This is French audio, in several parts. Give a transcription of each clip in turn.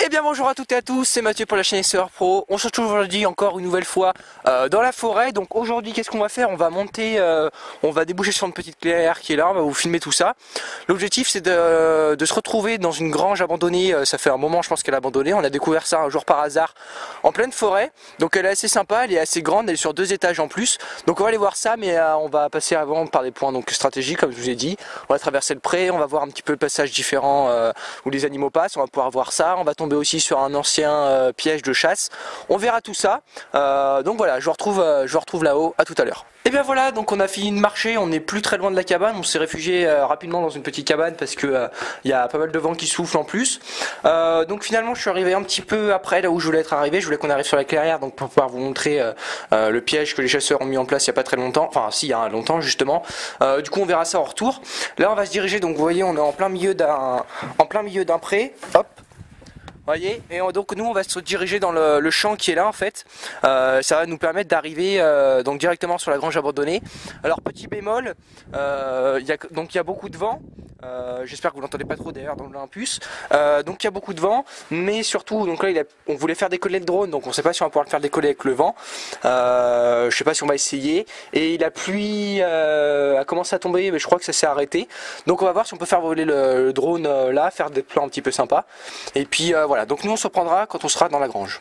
Eh bien bonjour à toutes et à tous, c'est Mathieu pour la chaîne SER Pro. On se retrouve aujourd'hui encore une nouvelle fois dans la forêt. Donc aujourd'hui qu'est-ce qu'on va faire? On va monter, on va déboucher sur une petite clairière qui est là, on va vous filmer tout ça. L'objectif c'est de se retrouver dans une grange abandonnée, ça fait un moment je pense qu'elle est abandonnée. On a découvert ça un jour par hasard en pleine forêt. Donc elle est assez sympa, elle est assez grande, elle est sur 2 étages en plus. Donc on va aller voir ça, mais on va passer avant par des points donc stratégiques comme je vous ai dit. On va traverser le pré, on va voir un petit peu le passage différent où les animaux passent, on va pouvoir voir ça. On va tomber aussi sur un ancien piège de chasse. On verra tout ça. Donc voilà, je vous retrouve là-haut. À tout à l'heure. Et bien voilà, donc on a fini de marcher, on n'est plus très loin de la cabane, on s'est réfugié rapidement dans une petite cabane parce que il y a pas mal de vent qui souffle en plus. Donc finalement je suis arrivé un petit peu après là où je voulais être arrivé, je voulais qu'on arrive sur la clairière donc pour pouvoir vous montrer le piège que les chasseurs ont mis en place il n'y a pas très longtemps, enfin si il y a longtemps justement. Du coup on verra ça en retour. Là on va se diriger, donc vous voyez on est en plein milieu d'un pré, hop. Voyez, et donc nous on va se diriger dans le champ qui est là en fait. Ça va nous permettre d'arriver donc directement sur la grange abandonnée. Alors petit bémol, il y a beaucoup de vent. J'espère que vous l'entendez pas trop d'ailleurs dans l'Olympus. Donc il y a beaucoup de vent, mais surtout donc là on voulait faire décoller le drone, donc on sait pas si on va pouvoir le faire décoller avec le vent. Je sais pas si on va essayer. Et la pluie a commencé à tomber, mais je crois que ça s'est arrêté. Donc on va voir si on peut faire voler le drone là, faire des plans un petit peu sympas. Et puis voilà, donc nous on se reprendra quand on sera dans la grange.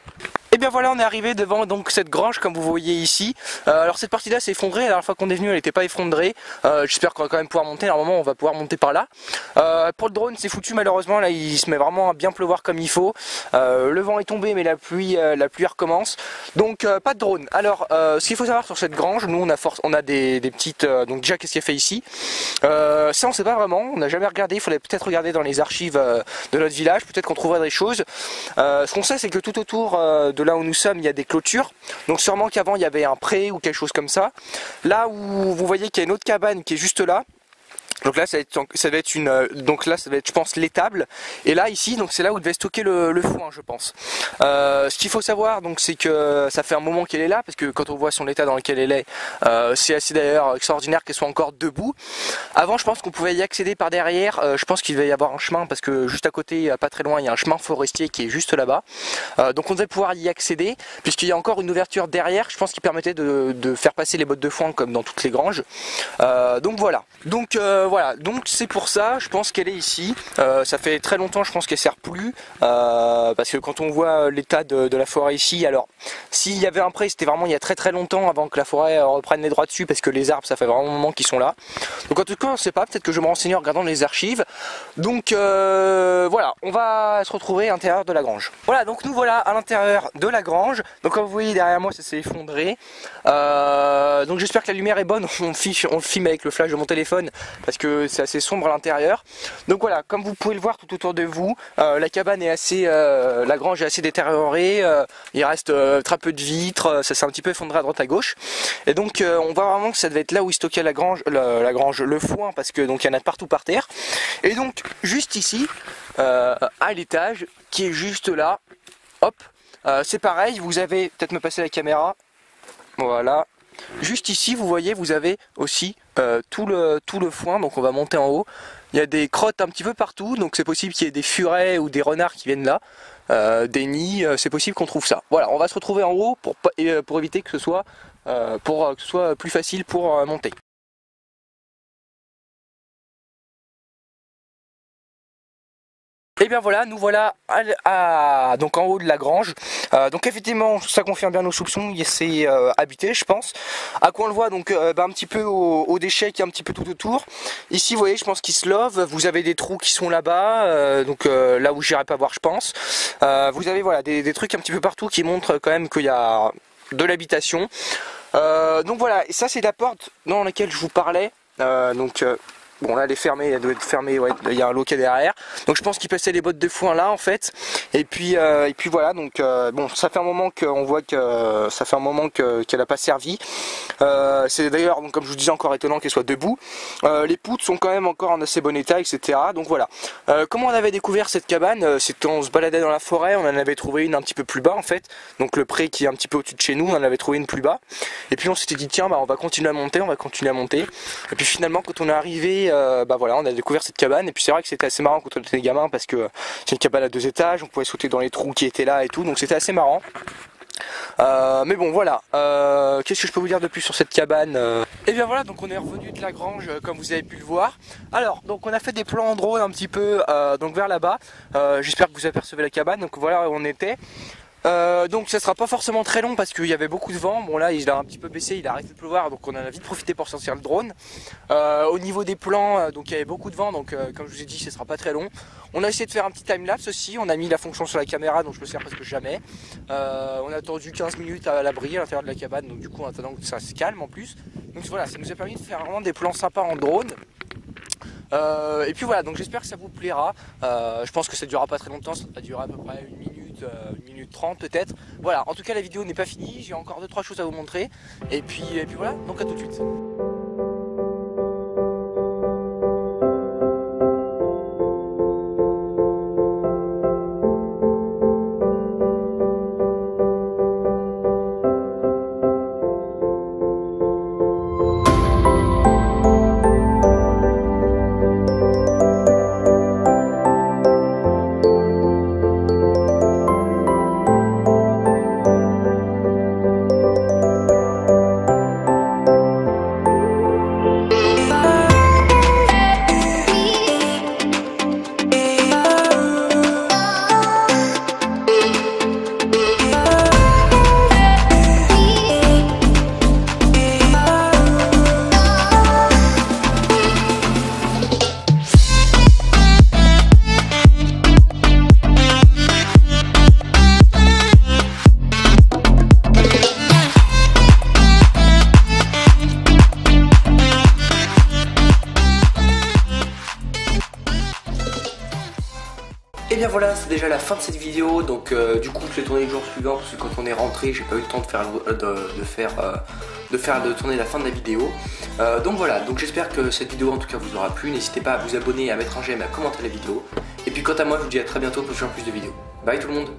Et bien voilà, on est arrivé devant donc cette grange comme vous voyez ici. Alors cette partie là s'est effondrée, la dernière fois qu'on est venu elle n'était pas effondrée. J'espère qu'on va quand même pouvoir monter, normalement on va pouvoir monter par là. Pour le drone c'est foutu malheureusement, là il se met vraiment à bien pleuvoir comme il faut. Le vent est tombé mais la pluie recommence. Donc pas de drone. Alors ce qu'il faut savoir sur cette grange, nous on a des petites... donc déjà qu'est-ce qu'il y a fait ici, ça on sait pas vraiment, on n'a jamais regardé, il faudrait peut-être regarder dans les archives de notre village, peut-être qu'on trouverait des choses. Ce qu'on sait c'est que tout autour de là où nous sommes il y a des clôtures, donc sûrement qu'avant il y avait un pré ou quelque chose comme ça. Là où vous voyez qu'il y a une autre cabane qui est juste là. Donc là ça va être je pense l'étable, et là ici donc c'est là où devait stocker le foin je pense. Ce qu'il faut savoir donc c'est que ça fait un moment qu'elle est là, parce que quand on voit son état dans lequel elle est, c'est assez d'ailleurs extraordinaire qu'elle soit encore debout. Avant je pense qu'on pouvait y accéder par derrière, je pense qu'il va y avoir un chemin parce que juste à côté pas très loin il y a un chemin forestier qui est juste là-bas, donc on devait pouvoir y accéder puisqu'il y a encore une ouverture derrière, je pense qui permettait de faire passer les bottes de foin comme dans toutes les granges. Donc voilà. Voilà, donc c'est pour ça, je pense qu'elle est ici. Ça fait très longtemps, je pense qu'elle sert plus, parce que quand on voit l'état de la forêt ici, alors s'il y avait un pré, c'était vraiment il y a très longtemps avant que la forêt reprenne les droits dessus, parce que les arbres, ça fait vraiment un moment qu'ils sont là. Donc en tout cas, on ne sait pas, peut-être que je me renseigne en regardant les archives. Donc voilà, on va se retrouver à l'intérieur de la grange. Voilà, donc nous voilà à l'intérieur de la grange. Donc comme vous voyez derrière moi, ça s'est effondré. Donc j'espère que la lumière est bonne, on le filme avec le flash de mon téléphone, parce que c'est assez sombre à l'intérieur. Donc voilà, comme vous pouvez le voir tout autour de vous, la cabane est assez, la grange est assez détériorée, il reste très peu de vitres, ça s'est un petit peu effondré à droite à gauche. Et donc on voit vraiment que ça devait être là où il stockait la grange, le foin, parce que donc il y en a partout par terre. Et donc juste ici, à l'étage, qui est juste là, hop, c'est pareil, vous avez, peut-être me passer la caméra, voilà. Juste ici, vous voyez, vous avez aussi tout le foin, donc on va monter en haut. Il y a des crottes un petit peu partout, donc c'est possible qu'il y ait des furets ou des renards qui viennent là, des nids, c'est possible qu'on trouve ça. Voilà, on va se retrouver en haut pour éviter que ce soit, plus facile pour monter. Et bien voilà, nous voilà donc en haut de la grange. Donc effectivement, ça confirme bien nos soupçons, c'est habité je pense. À quoi on le voit donc un petit peu au déchet qui est un petit peu tout autour. Ici vous voyez, je pense qu'il se love, vous avez des trous qui sont là-bas, donc là où j'irai pas voir je pense. Vous avez voilà des trucs un petit peu partout qui montrent quand même qu'il y a de l'habitation. Donc voilà, et ça c'est la porte dans laquelle je vous parlais. Bon là elle est fermée, elle doit être fermée, ouais, il y a un loquet derrière. Donc je pense qu'il passait les bottes de foin là en fait. Et puis voilà, donc bon ça fait un moment qu'on voit que ça fait un moment qu'elle n'a pas servi. C'est d'ailleurs, comme je vous disais, encore étonnant qu'elle soit debout. Les poutres sont quand même encore en assez bon état, etc. Donc voilà. Comment on avait découvert cette cabane? C'était on se baladait dans la forêt, on en avait trouvé une un petit peu plus bas en fait. Donc le pré qui est un petit peu au-dessus de chez nous, on en avait trouvé une plus bas. Et puis on s'était dit tiens bah on va continuer à monter, on va continuer à monter. Et puis finalement quand on est arrivé et bah voilà, on a découvert cette cabane. Et puis c'est vrai que c'était assez marrant quand on était gamins parce que c'est une cabane à 2 étages, on pouvait sauter dans les trous qui étaient là et tout, donc c'était assez marrant. Mais bon voilà, qu'est-ce que je peux vous dire de plus sur cette cabane? Et bien voilà, donc on est revenu de la grange comme vous avez pu le voir. Alors donc on a fait des plans en drone un petit peu donc vers là-bas. J'espère que vous apercevez la cabane. Donc voilà où on était. Donc ça sera pas forcément très long parce qu'il y avait beaucoup de vent. Bon là il a un petit peu baissé, il a arrêté de pleuvoir, donc on en a vite profité pour sortir le drone. Au niveau des plans, donc il y avait beaucoup de vent, donc comme je vous ai dit, ce sera pas très long. On a essayé de faire un petit timelapse aussi, on a mis la fonction sur la caméra, donc je me sers presque jamais. On a attendu 15 minutes à l'abri à l'intérieur de la cabane, donc du coup en attendant que ça se calme en plus. Donc voilà, ça nous a permis de faire vraiment des plans sympas en drone. Et puis voilà, donc j'espère que ça vous plaira. Je pense que ça durera pas très longtemps, ça va durer à peu près 1 minute 30 peut-être. Voilà, en tout cas la vidéo n'est pas finie, j'ai encore 2-3 choses à vous montrer. Et puis voilà, donc à tout de suite. Et bien voilà, c'est déjà la fin de cette vidéo, donc du coup je l'ai tourné le jour suivant parce que quand on est rentré j'ai pas eu le temps de tourner la fin de la vidéo. Donc voilà, donc j'espère que cette vidéo en tout cas vous aura plu, n'hésitez pas à vous abonner, à mettre un j'aime, à commenter la vidéo. Et puis quant à moi je vous dis à très bientôt pour faire plus de vidéos. Bye tout le monde.